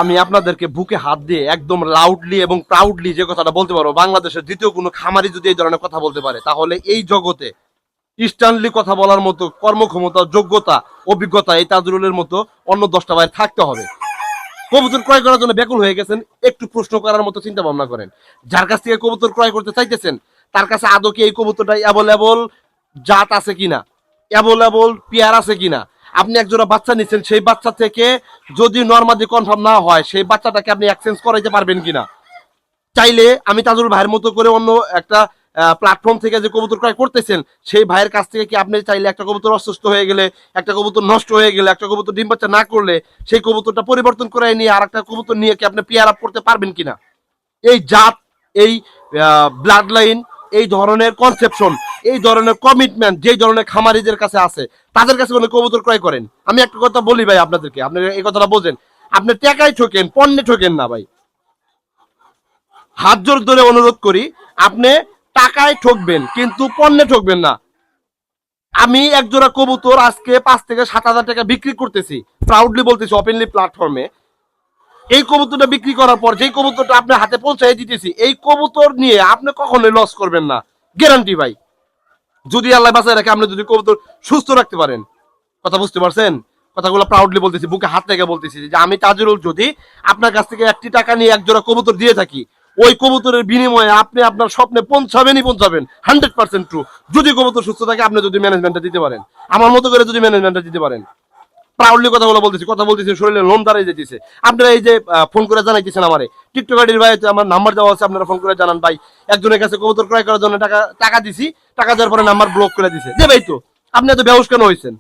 আমি আপনাদেরকে বুকে হাত দিয়ে একদম লাউডলি এবং প্রাউডলি যে কথাটা বলতে পারবো, বাংলাদেশের দ্বিতীয় কোনো খামারি যদি এই ধরনের কথা বলতে পারে, তাহলে এই জগতে ইনস্ট্যান্টলি কথা বলার মতো কর্মক্ষমতা, যোগ্যতা, অভিজ্ঞতা এই তাজরুলের মতো অন্য 10টা ভাইয়ের থাকতে হবে। কবুতর ক্রয় করার জন্য ব্যাকুল হয়ে গেছেন, একটু প্রশ্ন করার মতো চিন্তা ভাবনা করেন। যার কাছ থেকে কবুতর ক্রয় করতে চাইতেছেন, তার কাছে আদৌ কি এই কবুতরটা অ্যাভেলেবল জাত আছে কিনা, অ্যাভেলেবল পেয়ার আছে কিনা। আপনি একজোড়া বাচ্চা নিচ্ছেন, সেই বাচ্চা থেকে যদি নর্মালি কনফার্ম না হয়, সেই বাচ্চাটাকে আপনি এক্সচেঞ্জ করাইতে পারবেন কিনা। চাইলে আমি তাজুল ভাইয়ের মতো করে অন্য একটা প্ল্যাটফর্ম থেকে যে কবুতর ক্রয় করতেছেন, সেই ভাইয়ের কাছ থেকে কি আপনি চাইলে একটা কবুতর অসুস্থ হয়ে গেলে, একটা কবুতর নষ্ট হয়ে গেলে, একটা কবুতর ডিম বাচ্চা না করলে, সেই কবুতরটা পরিবর্তন করে নিয়ে আর একটা কবুতর নিয়ে কি আপনি পেয়ার আপ করতে পারবেন কিনা। এই জাত, এই ব্লাড লাইন, এই ধরনের কনসেপশন, এই ধরনের কমিটমেন্ট যেই ধরনের খামারিদের কাছে আছে, তাদের কাছে কোনো কবুতর ক্রয় করেন। আমি একটা কথা বলি ভাই আপনাদেরকে, আপনি এই কথাটা বোঝেন। আপনি টাকায় ঠকেন, পণ্যে ঠকেন না ভাই। হাত জোর ধরে অনুরোধ করি, আপনি টাকায় ঠকবেন কিন্তু পণ্যে ঠকবেন না। আমি একজোড়া কবুতর আজকে 5 থেকে 7 হাজার টাকা বিক্রি করতেছি, প্রাউডলি বলতেছি ওপেনলি প্ল্যাটফর্মে। এই কবুতরটা বিক্রি করার পর যেই কবুতরটা আপনার হাতে পৌঁছাই দিতেছি, এই কবুতর নিয়ে আপনি কখনোই লস করবেন না, গ্যারান্টি ভাই। যদি আল্লাহ বাঁচায় রাখে, আপনি যদি কবুতর সুস্থ রাখতে পারেন। কথা বুঝতে পারছেন? কথাগুলো প্রাউডলি বলতেছি, বুকে হাত রেখে বলতেছি যে আমি তাজুল যদি আপনার কাছ থেকে 1টি টাকা নিয়ে একজোড়া কবুতর দিয়ে থাকি, ওই কবুতরের বিনিময়ে আপনি আপনার স্বপ্নে পৌঁছাবেন 100% ট্রু। যদি কবুতর সুস্থ থাকে, আপনি যদি ম্যানেজমেন্টটা দিতে পারেন, আমার মতো করে যদি ম্যানেজমেন্টটা দিতে পারেন। প্রাউডলি কথাগুলো বলতেছি, কথা বলতেছি শরীরে লোন দাঁড়িয়ে যেতেছে। আপনারা এই যে ফোন করে জানাইতেছেন আমারে, টিকটক আইডির ভাই আমার নাম্বার দেওয়া আছে, আপনারা ফোন করে জানান ভাই একজনের কাছে কবুতর ক্রয় করার জন্য টাকা টাকা দিছি, টাকা দেওয়ার পরে নাম্বার ব্লক করে দিছে। যে ভাই তো আপনি এত বেহুশ কেন হয়েছেন?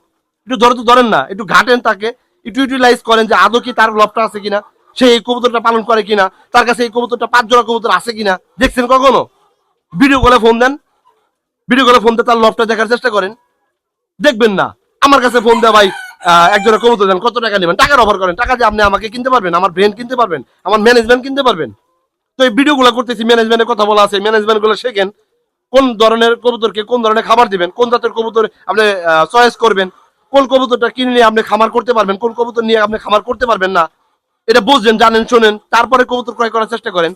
একটু ধরে তো ধরেন না, একটু ঘাটেন তাকে, একটু ইউটিলাইজ করেন যে আদৌ কি তার লবটা আছে কিনা, সে এই কবুতরটা পালন করে কিনা, তার কাছে এই কবুতরটা 5 জোড়া কবুতর আছে কিনা দেখছেন কখনো? ভিডিও কলে ফোন দেন, ভিডিও কলে ফোন দিয়ে তার লবটা দেখার চেষ্টা করেন, দেখবেন না। আমার কাছে ফোন দেওয়া ভাই একজনের কবুতর দেন, কত টাকা নেবেন, টাকার অফার করেন। টাকা দিয়ে আপনি আমাকে কিনতে পারবেন, আমার ব্রেন কিনতে পারবেন, আমার ম্যানেজমেন্ট কিনতে পারবেন। তো এই ভিডিওগুলো করতেছি, ম্যানেজমেন্টের কথা বলা আছে, ম্যানেজমেন্ট গুলো শেখেন। কোন ধরনের কবুতরকে কোন ধরনের খাবার দিবেন, কোন জাতের কবুতর আপনি চয়েস করবেন, কোন কবুতরটা কিনলে আপনি খামার করতে পারবেন, কোন কবুতর নিয়ে আপনি খামার করতে পারবেন না, এটা বুঝছেন, জানেন, শোনেন, তারপরে কবুতর ক্রয় করার চেষ্টা করেন।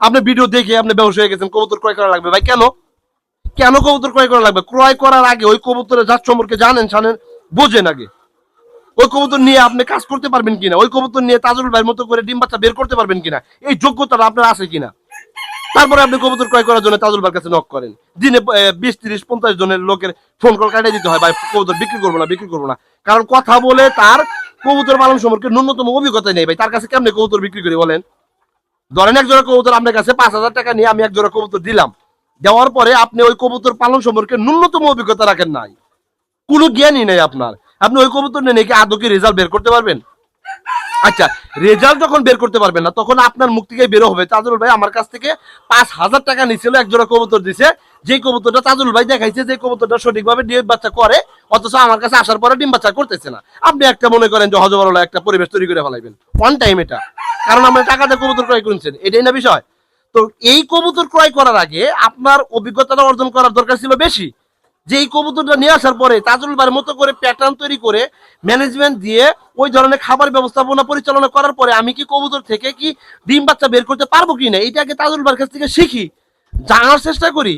আপনি ভিডিও দেখে আপনি বেহুশ হয়ে গেছেন, কবুতর ক্রয় করা লাগবে ভাই। কেন কেন কবুতর ক্রয় করা লাগবে? ক্রয় করার আগে ওই কবুতরের জাত সম্পর্কে জানেন, জানেন, বোঝেন আগে। ওই কবুতর নিয়ে আপনি কাজ করতে পারবেন কিনা, ওই কবুতর নিয়ে তাজুল ভাইয়ের মতো করে ডিম বাচ্চা বের করতে পারবেন কিনা, এই যোগ্যতাটা আপনার আছে কিনা। তারপরে আপনি কবুতর ক্রয় করার জন্য তাজুল ভাইয়ের কাছে নক করেন। দিনে 20, 30, 50 জনের লোকের ফোন কল কাটিয়ে দিতে হয়, ভাই কবুতর বিক্রি করবো না, বিক্রি করবো না। কারণ কথা বলে তার কবুতর পালন সম্পর্কে ন্যূনতম অভিজ্ঞতা নেই ভাই। তার কাছে কেমনে কবুতর বিক্রি করি বলেন? ধরেন এক জোড়া কবুতর আপনার কাছে 5,000 টাকা নিয়ে আমি এক জোড়া কবুতর দিলাম, দেওয়ার পরে আপনি ওই কবুতর পালন সম্পর্কে ন্যূনতম অভিজ্ঞতা রাখেন নাই, কোনো জ্ঞানই নেই আপনার। আপনি ওই কবুতর নিয়ে নাকি আদৌ কি রেজাল্ট বের করতে পারবেন? আচ্ছা, রেজাল্ট যখন বের করতে পারবেন না, তখন আপনার মুখ থেকে বেরো হবে তাজুল ভাই আমার কাছ থেকে 5,000 টাকা নিছিল, এক জোড়া কবুতর দিছে, যে কবুতরটা তাজুল ভাই দেখাইছে যে কবুতরটা সঠিকভাবে ডিম বাচ্চা করে, অথচ আমার কাছে আসার পরে ডিম বাচ্চা করতেছে না। আপনি একটা মনে করেন যে হজবরল একটা পরিবেশ তৈরি করে ফেলাইবেন ওয়ান টাইম, এটা কারণ আপনি টাকাতে কবুতর ক্রয় করেছেন, এটাই না বিষয়। তো এই কবুতর ক্রয় করার আগে আপনার অভিজ্ঞতাটা অর্জন করার দরকার ছিল বেশি। যে এই কবুতরটা নিয়ে আসার পরে তাজুল ভাইয়ের মতো করে প্যাটার্ন তৈরি করে ম্যানেজমেন্ট দিয়ে ওই ধরনের খাবার ব্যবস্থাপনা পরিচালনা করার পরে আমি কি কবুতর থেকে কি ডিম বাচ্চা বের করতে পারবো কিনা, এটাকে তাজুল ভাইয়ের কাছ থেকে শিখি, জানার চেষ্টা করি।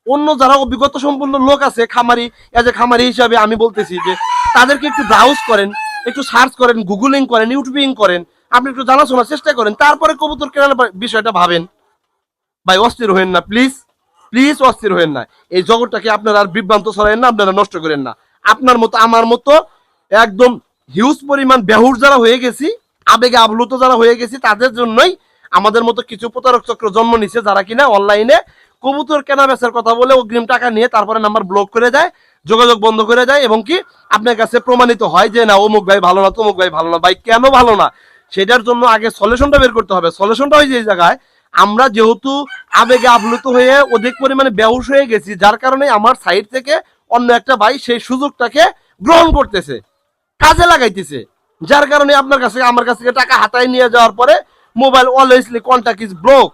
অন্য যারা অভিজ্ঞতা সম্পন্ন লোক আছে খামারি, এজ এ খামারি হিসাবে আমি বলতেছি যে তাদেরকে একটু ব্রাউজ করেন, একটু সার্চ করেন, গুগলিং করেন, ইউটিউবিং করেন, আপনি একটু জানাশোনার চেষ্টা করেন, তারপরে কবুতর কেনার বিষয়টা ভাবেন। ভাই অস্থির হইেন না প্লিজ, প্লিজ অস্থির হইেন না। এই জগৎটাকে আপনারা আর বিভ্রান্ত ছড়াইন না, আপনারা নষ্ট করেন না। আপনার মতো আমার মতো একদম হিউজ পরিমাণ বেহুর যারা হয়ে গেছি, আবেগে আপ্লুত যারা হয়ে গেছি, তাদের জন্যই আমাদের মতো কিছু প্রতারক চক্র জন্ম নিছে, যারা কিনা অনলাইনে কবুতর কেনা বেচার কথা বলে অগ্রিম টাকা নিয়ে তারপরে নাম্বার ব্লক করে দেয়, যোগাযোগ বন্ধ করে দেয়, এবং কি আপনার কাছে প্রমাণিত হয় যে না অমুক ভাই ভালো না, তমুক ভাই ভালো না। ভাই কেন ভালো না, সেটার জন্য আগে সলিউশনটা বের করতে হবে। সলিউশনটা হয় যে জায়গায় আমরা যেহেতু আবেগে আপ্লুত হয়ে অধিক পরিমাণে বেহুশ হয়ে গেছি, যার কারণে আমার সাইড থেকে অন্য একটা ভাই সেই সুযোগটাকে গ্রহণ করতেছে, কাজে লাগাইতেছে, যার কারণে আপনার কাছে আমার কাছ থেকে টাকা হাতায় নিয়ে যাওয়ার পরে মোবাইল অলওয়েজলি কন্টাক্ট ইজ ব্লক।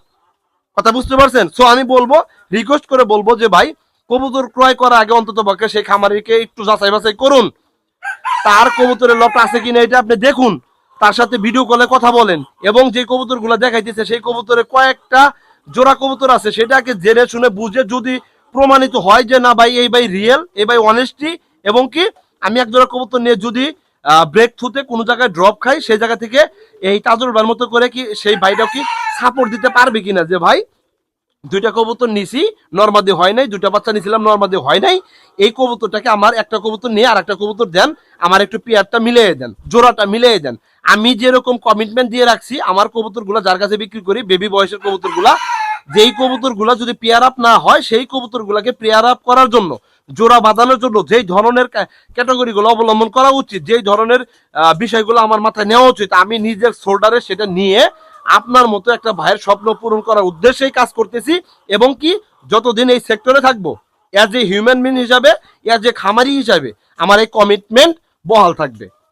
কথা বুঝতে পারছেন? সো আমি বলবো, রিকোয়েস্ট করে বলবো যে ভাই কবুতর ক্রয় করার আগে অন্তত পক্ষে সেই খামারিকে একটু যাচাই বাছাই করুন, তার কবুতরের লট আছে কিনা এটা আপনি দেখুন। তার সাথে ভিডিও কলে কথা বলেন, এবং যে কবুতরগুলো দেখাইতেছে সেই কবুতরে কয়েকটা জোড়া কবুতর আছে, সেটাকে জেনে শুনে বুঝে যদি প্রমাণিত হয় যে না ভাই এই ভাই রিয়েল, এই ভাই অনেস্টি, এবং কি আমি এক জোড়া কবুতর নিয়ে যদি ব্রেক থ্রুতে কোনো জায়গায় ড্রপ খাই, সেই জায়গা থেকে এই তাজুর ভাইয়ের মতো করে কি সেই ভাইটাও কি সাপোর্ট দিতে পারবে কিনা যে ভাই দুইটা কবুতর নিছি নরমাদি হয় নাই, দুইটা বাচ্চা নিছিলাম নরমাদি হয় নাই, এই কবুতরটাকে আমার একটা কবুতর নিয়ে আর একটা কবুতর দেন, আমার একটু পেয়ারটা মিলিয়ে দেন, জোড়াটা মিলিয়ে দেন। আমি যেরকম কমিটমেন্ট দিয়ে রাখছি আমার কবুতরগুলা যার কাছে বিক্রি করি বেবি বয়সের কবুতরগুলা, যেই কবুতরগুলা যদি পেয়ার আপ না হয় সেই কবুতরগুলাকে পেয়ার আপ করার জন্য, জোড়া বাঁধানোর জন্য যেই ধরনের ক্যাটাগরিগুলো অবলম্বন করা উচিত, যেই ধরনের বিষয়গুলো আমার মাথায় নেওয়া উচিত, আমি নিজের শোল্ডারে সেটা নিয়ে আপনার মতো একটা ভাইয়ের স্বপ্ন পূরণ করার উদ্দেশ্যেই কাজ করতেছি। এবং কি যতদিন এই সেক্টরে থাকবো, অ্যাজ এ হিউম্যান বিং হিসাবে, অ্যাজ এ খামারি হিসাবে আমার এই কমিটমেন্ট বহাল থাকবে।